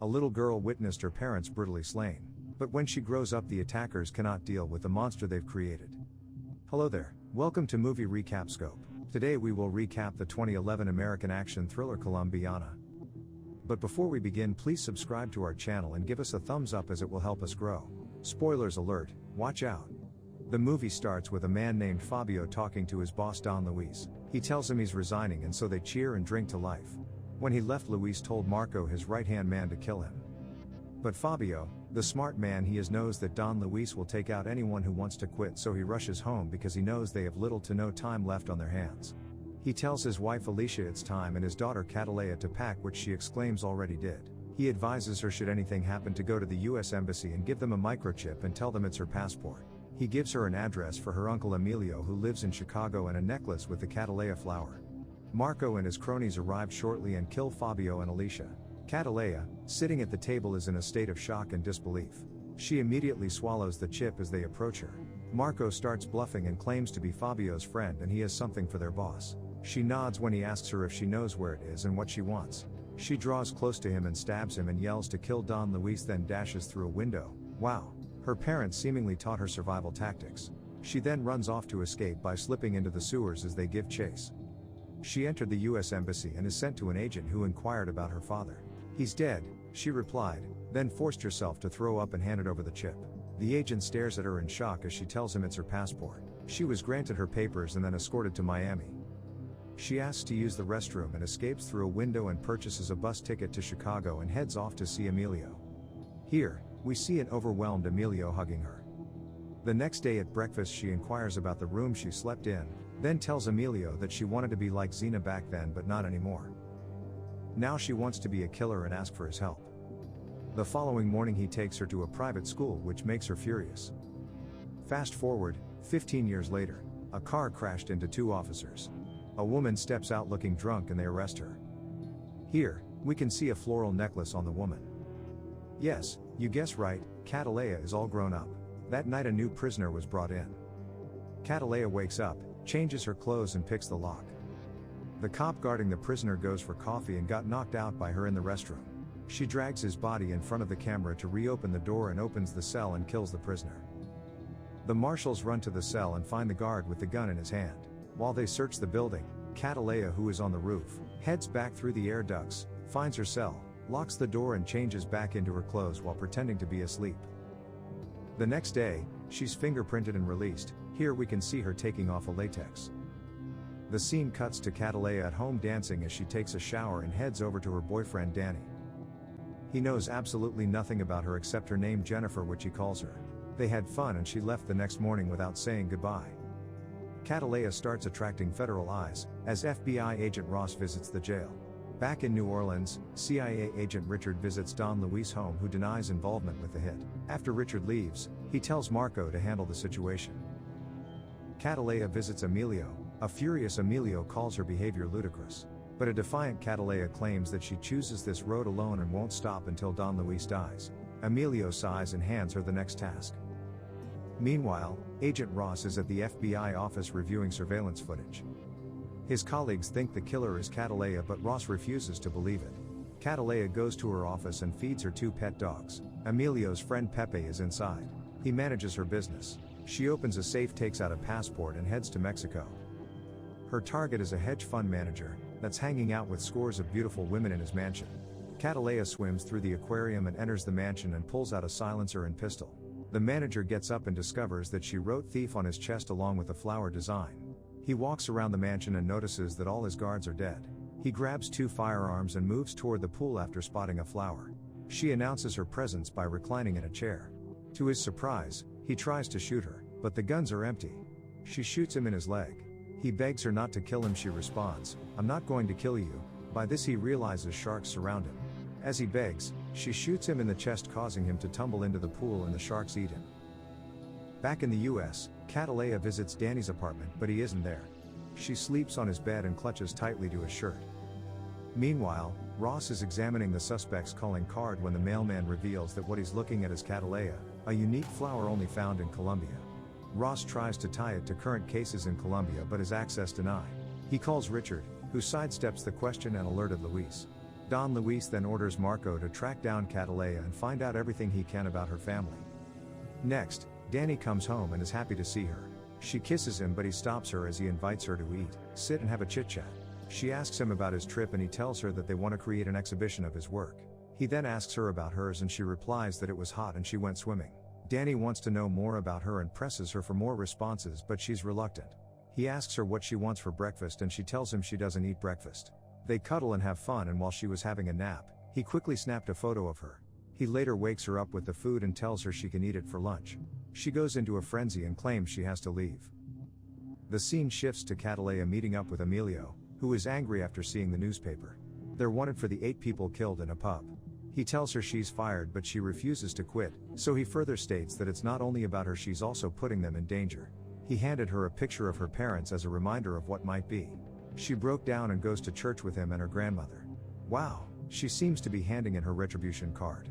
A little girl witnessed her parents brutally slain. But when she grows up, the attackers cannot deal with the monster they've created. Hello there, welcome to Movie Recap Scope. Today we will recap the 2011 American action thriller Colombiana. But before we begin, please subscribe to our channel and give us a thumbs up, as it will help us grow. Spoilers alert, watch out. The movie starts with a man named Fabio talking to his boss Don Luis. He tells him he's resigning, and so they cheer and drink to life. When he left, Luis told Marco, his right-hand man, to kill him. But Fabio, the smart man he is, knows that Don Luis will take out anyone who wants to quit, so he rushes home because he knows they have little to no time left on their hands. He tells his wife Alicia it's time, and his daughter Catalea to pack, which she exclaims already did. He advises her, should anything happen, to go to the US Embassy and give them a microchip and tell them it's her passport. He gives her an address for her uncle Emilio, who lives in Chicago, and a necklace with the Catalea flower. Marco and his cronies arrive shortly and kill Fabio and Alicia. Catalea, sitting at the table, is in a state of shock and disbelief. She immediately swallows the chip as they approach her. Marco starts bluffing and claims to be Fabio's friend, and he has something for their boss. She nods when he asks her if she knows where it is and what she wants. She draws close to him and stabs him and yells to kill Don Luis, then dashes through a window. Wow. Her parents seemingly taught her survival tactics. She then runs off to escape by slipping into the sewers as they give chase. She entered the US Embassy and is sent to an agent who inquired about her father. He's dead, she replied, then forced herself to throw up and handed over the chip. The agent stares at her in shock as she tells him it's her passport. She was granted her papers and then escorted to Miami. She asks to use the restroom and escapes through a window and purchases a bus ticket to Chicago and heads off to see Emilio. Here, we see an overwhelmed Emilio hugging her. The next day at breakfast, she inquires about the room she slept in, then tells Emilio that she wanted to be like Xena back then, but not anymore. Now she wants to be a killer and asks for his help. The following morning he takes her to a private school, which makes her furious. Fast forward, 15 years later, a car crashed into two officers. A woman steps out looking drunk and they arrest her. Here, we can see a floral necklace on the woman. Yes, you guessed right, Catalea is all grown up. That night a new prisoner was brought in. Catalea wakes up, changes her clothes and picks the lock. The cop guarding the prisoner goes for coffee and got knocked out by her in the restroom. She drags his body in front of the camera to reopen the door and opens the cell and kills the prisoner. The marshals run to the cell and find the guard with the gun in his hand. While they search the building, Catalea, who is on the roof, heads back through the air ducts, finds her cell, locks the door and changes back into her clothes while pretending to be asleep. The next day, she's fingerprinted and released. Here we can see her taking off a latex. The scene cuts to Catalea at home dancing as she takes a shower and heads over to her boyfriend Danny. He knows absolutely nothing about her except her name Jennifer, which he calls her. They had fun and she left the next morning without saying goodbye. Catalea starts attracting federal eyes, as FBI agent Ross visits the jail. Back in New Orleans, CIA agent Richard visits Don Luis' home, who denies involvement with the hit. After Richard leaves, he tells Marco to handle the situation. Catalea visits Emilio. A furious Emilio calls her behavior ludicrous. But a defiant Catalea claims that she chooses this road alone and won't stop until Don Luis dies. Emilio sighs and hands her the next task. Meanwhile, Agent Ross is at the FBI office reviewing surveillance footage. His colleagues think the killer is Catalea, but Ross refuses to believe it. Catalea goes to her office and feeds her two pet dogs. Emilio's friend Pepe is inside. He manages her business. She opens a safe, takes out a passport and heads to Mexico. Her target is a hedge fund manager that's hanging out with scores of beautiful women in his mansion. Catalea swims through the aquarium and enters the mansion and pulls out a silencer and pistol. The manager gets up and discovers that she wrote "thief" on his chest along with a flower design. He walks around the mansion and notices that all his guards are dead. He grabs two firearms and moves toward the pool after spotting a flower. She announces her presence by reclining in a chair. To his surprise, he tries to shoot her, but the guns are empty. She shoots him in his leg. He begs her not to kill him. She responds, "I'm not going to kill you." By this he realizes sharks surround him. As he begs, she shoots him in the chest, causing him to tumble into the pool and the sharks eat him. Back in the US, Catalea visits Danny's apartment, but he isn't there. She sleeps on his bed and clutches tightly to his shirt. Meanwhile, Ross is examining the suspect's calling card when the mailman reveals that what he's looking at is Catalea, a unique flower only found in Colombia. Ross tries to tie it to current cases in Colombia, but is access denied. He calls Richard, who sidesteps the question and alerted Luis. Don Luis then orders Marco to track down Catalea and find out everything he can about her family. Next, Danny comes home and is happy to see her. She kisses him, but he stops her as he invites her to eat, sit and have a chit-chat. She asks him about his trip and he tells her that they want to create an exhibition of his work. He then asks her about hers and she replies that it was hot and she went swimming. Danny wants to know more about her and presses her for more responses, but she's reluctant. He asks her what she wants for breakfast and she tells him she doesn't eat breakfast. They cuddle and have fun, and while she was having a nap, he quickly snapped a photo of her. He later wakes her up with the food and tells her she can eat it for lunch. She goes into a frenzy and claims she has to leave. The scene shifts to Catalea meeting up with Emilio, who is angry after seeing the newspaper. They're wanted for the 8 people killed in a pub. He tells her she's fired, but she refuses to quit, so he further states that it's not only about her, she's also putting them in danger. He handed her a picture of her parents as a reminder of what might be. She broke down and goes to church with him and her grandmother. Wow, she seems to be handing in her retribution card.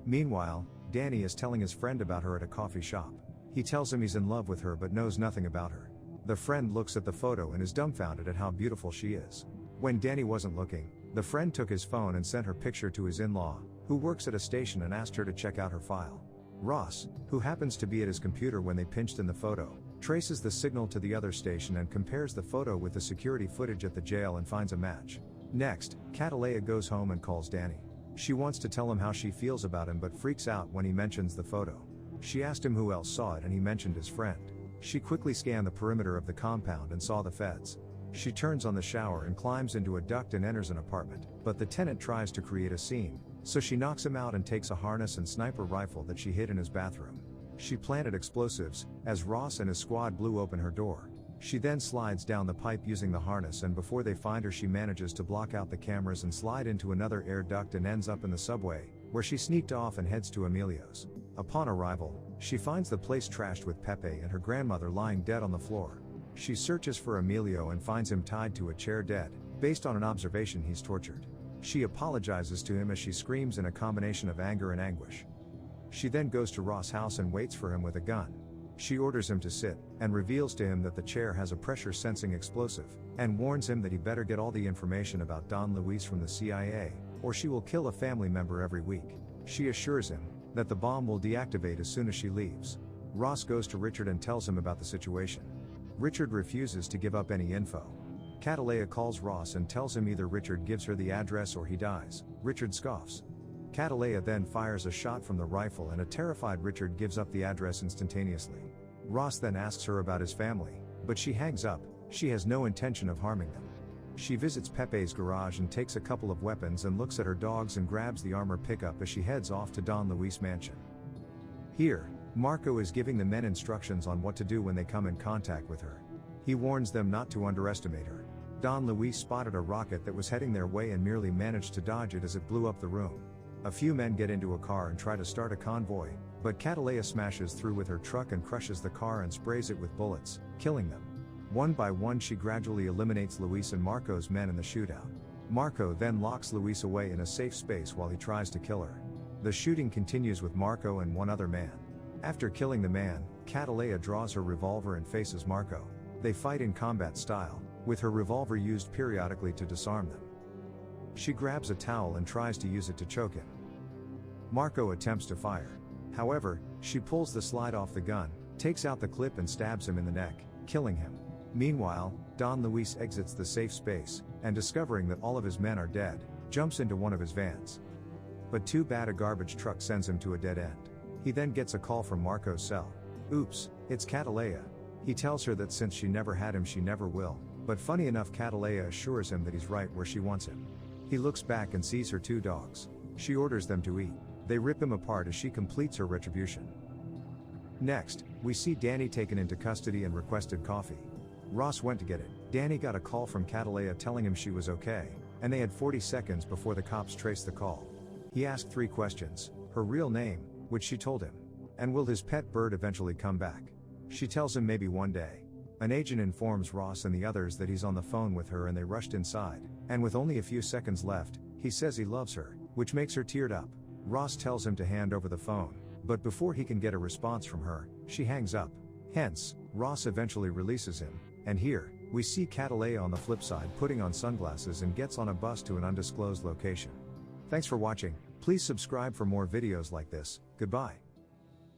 Meanwhile, Danny is telling his friend about her at a coffee shop. He tells him he's in love with her but knows nothing about her. The friend looks at the photo and is dumbfounded at how beautiful she is. When Danny wasn't looking, the friend took his phone and sent her picture to his in-law, who works at a station, and asked her to check out her file. Ross, who happens to be at his computer when they pinched in the photo, traces the signal to the other station and compares the photo with the security footage at the jail and finds a match. Next, Catalea goes home and calls Danny. She wants to tell him how she feels about him but freaks out when he mentions the photo. She asked him who else saw it and he mentioned his friend. She quickly scanned the perimeter of the compound and saw the feds. She turns on the shower and climbs into a duct and enters an apartment, but the tenant tries to create a scene, so she knocks him out and takes a harness and sniper rifle that she hid in his bathroom. She planted explosives, as Ross and his squad blew open her door. She then slides down the pipe using the harness, and before they find her she manages to block out the cameras and slide into another air duct and ends up in the subway, where she sneaked off and heads to Emilio's. Upon arrival, she finds the place trashed with Pepe and her grandmother lying dead on the floor. She searches for Emilio and finds him tied to a chair dead, based on an observation he's tortured. She apologizes to him as she screams in a combination of anger and anguish. She then goes to Ross' house and waits for him with a gun. She orders him to sit, and reveals to him that the chair has a pressure-sensing explosive, and warns him that he better get all the information about Don Luis from the CIA, or she will kill a family member every week. She assures him that the bomb will deactivate as soon as she leaves. Ross goes to Richard and tells him about the situation. Richard refuses to give up any info. Catalea calls Ross and tells him either Richard gives her the address or he dies. Richard scoffs. Catalea then fires a shot from the rifle and a terrified Richard gives up the address instantaneously. Ross then asks her about his family, but she hangs up. She has no intention of harming them. She visits Pepe's garage and takes a couple of weapons and looks at her dogs and grabs the armor pickup as she heads off to Don Luis' mansion. Here, Marco is giving the men instructions on what to do when they come in contact with her. He warns them not to underestimate her. Don Luis spotted a rocket that was heading their way and merely managed to dodge it as it blew up the room. A few men get into a car and try to start a convoy, but Catalea smashes through with her truck and crushes the car and sprays it with bullets, killing them. One by one she gradually eliminates Luis and Marco's men in the shootout. Marco then locks Luis away in a safe space while he tries to kill her. The shooting continues with Marco and one other man. After killing the man, Catalea draws her revolver and faces Marco. They fight in combat style, with her revolver used periodically to disarm them. She grabs a towel and tries to use it to choke him. Marco attempts to fire. However, she pulls the slide off the gun, takes out the clip and stabs him in the neck, killing him. Meanwhile, Don Luis exits the safe space, and discovering that all of his men are dead, jumps into one of his vans. But too bad a garbage truck sends him to a dead end. He then gets a call from Marco's cell. Oops, it's Catalea. He tells her that since she never had him she never will, but funny enough Catalea assures him that he's right where she wants him. He looks back and sees her 2 dogs. She orders them to eat. They rip him apart as she completes her retribution. Next, we see Danny taken into custody and requested coffee. Ross went to get it. Danny got a call from Catalea telling him she was okay, and they had 40 seconds before the cops traced the call. He asked 3 questions, her real name, which she told him, and will his pet bird eventually come back. She tells him maybe one day. An agent informs Ross and the others that he's on the phone with her and they rushed inside, and with only a few seconds left, he says he loves her, which makes her teared up. Ross tells him to hand over the phone, but before he can get a response from her, she hangs up. Hence, Ross eventually releases him, and here, We see Catalea on the flip side putting on sunglasses and gets on a bus to an undisclosed location. Thanks for watching, please subscribe for more videos like this, goodbye.